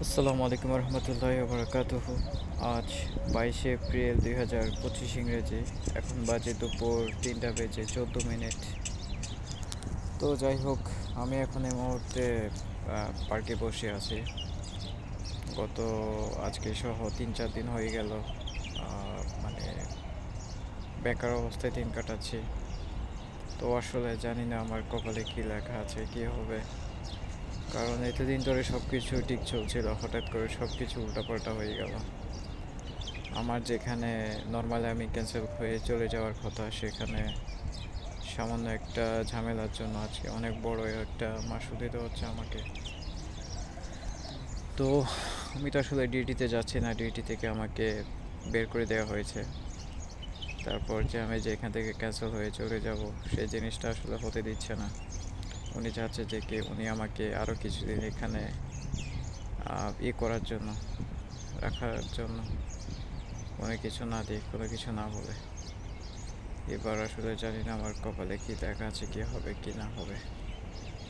আসসালামু আলাইকুম রহমতুল্লাহি বারাকাতুহু। আজ 22শে এপ্রিল 2025 ইংরেজি। এখন বাজে দুপুর 3টা বেজে 14 মিনিট। তো যাই হোক, আমি এখন এই মুহূর্তে পার্কে বসে আছি। গত আজকে সহ 3-4 দিন হয়ে গেল, মানে বেকার অবস্থায় দিন কাটাচ্ছি। তো আসলে জানি না আমার কপালে কী লেখা আছে, কী হবে। কারণ এতদিন ধরে সব কিছু ঠিক চলছিল, হঠাৎ করে সব কিছু উল্টাপাল্টা হয়ে গেল। আমার যেখানে নর্মালি আমি ক্যান্সেল হয়ে চলে যাওয়ার কথা, সেখানে সামান্য একটা ঝামেলার জন্য আজকে অনেক বড় একটা মাসুল দিতে হচ্ছে আমাকে। তো আমি তো আসলে ডিউটিতে যাচ্ছি না, ডিউটি থেকে আমাকে বের করে দেওয়া হয়েছে। তারপর যে আমি যে এখান থেকে ক্যান্সেল হয়ে চলে যাব, সেই জিনিসটা আসলে হতে দিচ্ছে না। উনি চাচ্ছে যে কি উনি আমাকে আরও কিছুদিন এখানে করার জন্য, রাখার জন্য, কোনো কিছু না দিয়ে, কোনো কিছু না বলে। এবার আসলে জানি না আমার কপালে কী লেখা আছে, কী হবে কী না হবে।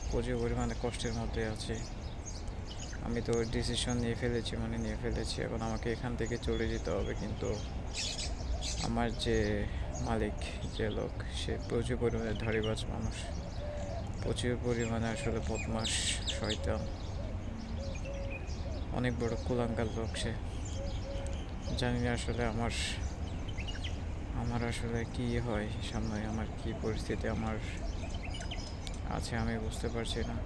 প্রচুর পরিমাণে কষ্টের মধ্যে আছি। আমি তো ডিসিশন নিয়ে ফেলেছি, নিয়ে ফেলেছি। এখন আমাকে এখান থেকে চলে যেতে হবে, কিন্তু আমার যে মালিক, যে লোক, সে প্রচুর পরিমাণে ধাড়িবাজ মানুষ, প্রচুর পরিমাণে আসলে বদমাস, শয়তান, অনেক বড় কুলাঙ্গার লোক সে। জানি না আসলে আমার আমার আসলে কী হয় সামনে, আমার কী পরিস্থিতি আমার আছে আমি বুঝতে পারছি না।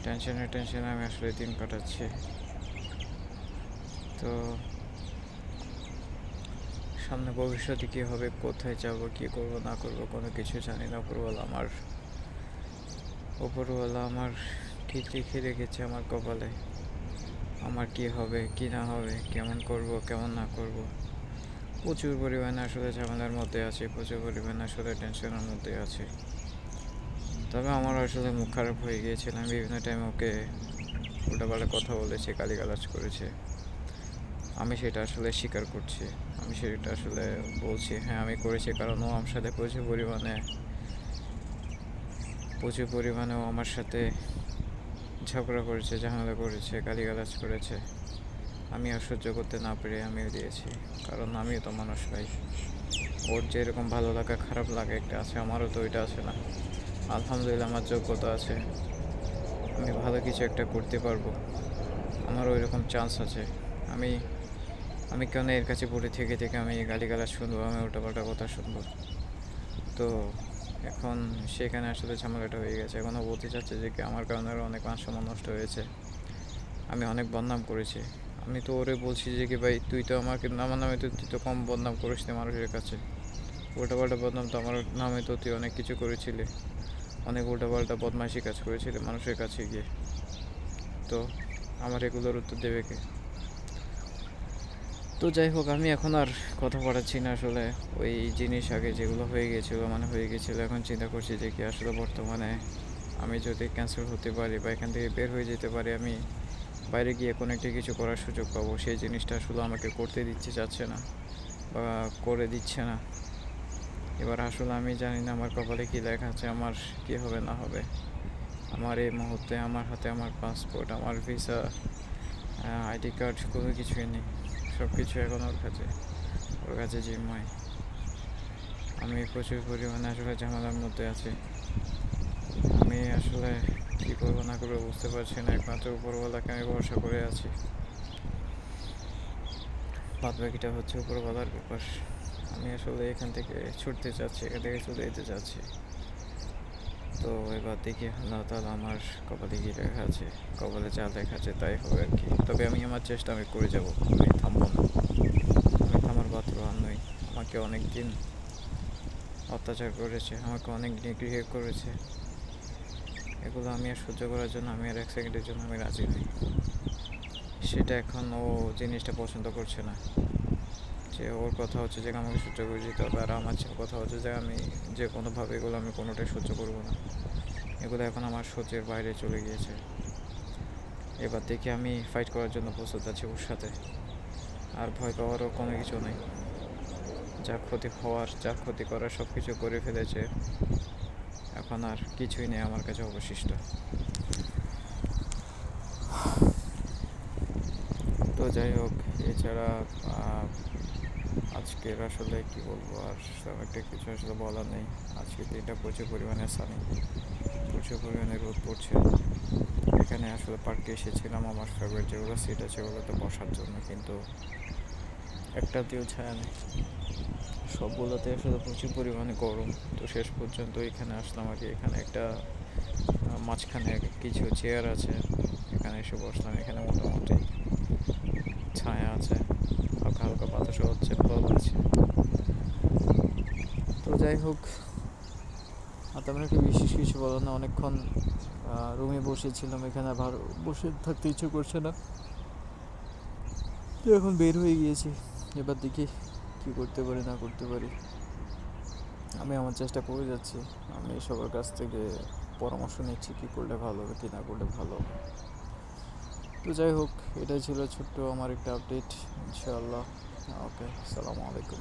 টেনশনে আমি আসলে দিন কাটাচ্ছি। তো সামনে ভবিষ্যতে কী হবে, কোথায় যাব, কী করব না করব, কোনো কিছু জানি না। উপরওয়ালা আমার কী লিখে রেখেছে আমার কপালে, আমার কী হবে কী না হবে, কেমন করব কেমন না করব। প্রচুর পরিমাণে আসলে ঝামেলার মধ্যে আছে, প্রচুর পরিমাণে আসলে টেনশনের মধ্যে আছে। তবে আমার আসলে মুখ খারাপ হয়ে গিয়েছিলাম, বিভিন্ন টাইম ওকে উল্টাপাল্টা কথা বলেছে, গালিগালাজ করেছে। আমি সেটা আসলে স্বীকার করছি, আমি সেটা আসলে বলছি হ্যাঁ আমি করেছি। কারণ ও আমার সাথে প্রচুর পরিমাণে ও আমার সাথে ঝগড়া করেছে, ঝামেলা করেছে, গালিগালাজ করেছে। আমি আর সহ্য করতে না পেরে আমিও দিয়েছি। কারণ আমিও তো মানুষ ভাই। ওর যেরকম ভালো লাগা খারাপ লাগা একটা আছে, আমারও তো ওইটা আছে না। আলহামদুলিল্লাহ আমার যোগ্যতা আছে, আমি ভালো কিছু একটা করতে পারবো, আমারও ওইরকম চান্স আছে। আমি আমি কেন এর কাছে পড়ে থেকে আমি গালিগালাজ শুনবো, আমি উল্টাপাল্টা কথা শুনবো? তো এখন সেখানে আসলে ঝামেলাটা হয়ে গেছে। এখনও বলতে চাচ্ছে যে কি আমার কারণে আরও অনেক মান সম্মান নষ্ট হয়েছে, আমি অনেক বদনাম করেছি। আমি তো ওরে বলছি যে কি ভাই তুই তো আমাকে, আমার নামে তো তুই তো কম বদনাম করিস না মানুষের কাছে। উল্টাপাল্টা বদনাম তো আমার নামে তো তুই অনেক কিছু করেছিলি, অনেক উল্টাপাল্টা বদমাইশি কাজ করেছিলি মানুষের কাছে গিয়ে। তো আমার এগুলোর উত্তর দেবে কে? তো যাই হোক, আমি এখন আর কথা বাড়াচ্ছি না। আসলে ওই জিনিস আগে যেগুলো হয়ে গেছিলো, এখন চিন্তা করছি যে কি আসলে বর্তমানে আমি যদি ক্যান্সেল হতে পারি বা এখান থেকে বের হয়ে যেতে পারি, আমি বাইরে গিয়ে কোনো একটা কিছু করার সুযোগ পাবো। সেই জিনিসটা আসলে আমাকে করতে দিচ্ছে চাচ্ছে না বা করে দিচ্ছে না। এবার আসলে আমি জানি না আমার কপালে কী লেখা আছে, আমার কী হবে না হবে। আমার এই মুহূর্তে আমার হাতে আমার পাসপোর্ট, আমার ভিসা, আইডি কার্ড, কোনো কিছুই নেই। সব কিছু এখন ওর কাছে জিম্মায়। আমি প্রচুর পরিমাণে আসলে ঝামেলার মধ্যে আছি। আমি আসলে কী করবো না করবো বুঝতে পারছি না। একমাত্র উপরওয়ালাকে আমি ভরসা করে আছি, বাদ বাকিটা হচ্ছে উপরওয়ালার ব্যাপার। আমি আসলে এখান থেকে ছুটতে চাচ্ছি, এখান থেকে চলে যেতে চাচ্ছি। তো এবার দেখি আল্লাহ তাআলা আমার কপালে কী লেখা আছে, কপালে যা লেখা আছে তাই হবে আর কি। তবে আমি আমার চেষ্টা আমি করে যাব, আমি থামবো না, আমি থামার পাত্র আর নই। আমাকে অনেক দিন অত্যাচার করেছে, আমাকে অনেক নিগৃহ করেছে। এগুলো আমি আর সহ্য করার জন্য আমি আর এক সেকেন্ডের জন্য আমি রাজি নই। সেটা এখন ও জিনিসটা পছন্দ করছে না। যে ওর কথা হচ্ছে যে আমাকে সহ্য করে যেতে হবে, আর আমার কথা হচ্ছে যে আমি যে কোনোভাবে এগুলো আমি কোনোটাই সহ্য করবো না। এগুলো এখন আমার সহ্যের বাইরে চলে গিয়েছে। এবার দেখি আমি ফাইট করার জন্য প্রস্তুত আছি ওর সাথে। আর ভয় পাওয়ারও কোনো কিছু নেই। যা ক্ষতি হওয়ার, যা ক্ষতি করার সব কিছু করে ফেলেছে। এখন আর কিছুই নেই আমার কাছে অবশিষ্ট। যাই হোক, এছাড়া আহ, আজকের আসলে কি বলবো, আর তেমন একটা কিছু আসলে বলার নেই। আজকের দিনটা প্রচুর পরিমাণে সানি, প্রচুর পরিমাণে রোদ পড়ছে। এখানে আসলে পার্কে এসেছিলাম আমার ফেভারিট যেগুলো সিট আছে ওগুলোতে বসার জন্য, কিন্তু একটাতেও ছায়া নেই, সবগুলোতে আসলে প্রচুর পরিমাণে গরম। তো শেষ পর্যন্ত এখানে আসলাম আর কি। এখানে একটা মাঝখানে কিছু চেয়ার আছে, এখানে এসে বসলাম। এখানে মোটামুটি ছায়া আছে, হালকা হালকা বাতাসও হচ্ছে, ভালো লাগছে। তো যাই হোক, আর তেমন একটা বিশেষ কিছু বলো না। অনেকক্ষণ রুমে বসেছিলাম, এখানে আবার বসে থাকতে ইচ্ছে করছে না। তো এখন বের হয়ে গিয়েছি, এবার দেখি কী করতে পারি না করতে পারি। আমি আমার চেষ্টা করে যাচ্ছি। আমি সবার কাছ থেকে পরামর্শ নিচ্ছি কী করলে ভালো হবে, কী না করলে ভালো হবে। তো যাই হোক, এটাই ছিল ছোট্ট আমার একটা আপডেট। ইনশাআল্লাহ। ওকে, আসসালামু আলাইকুম।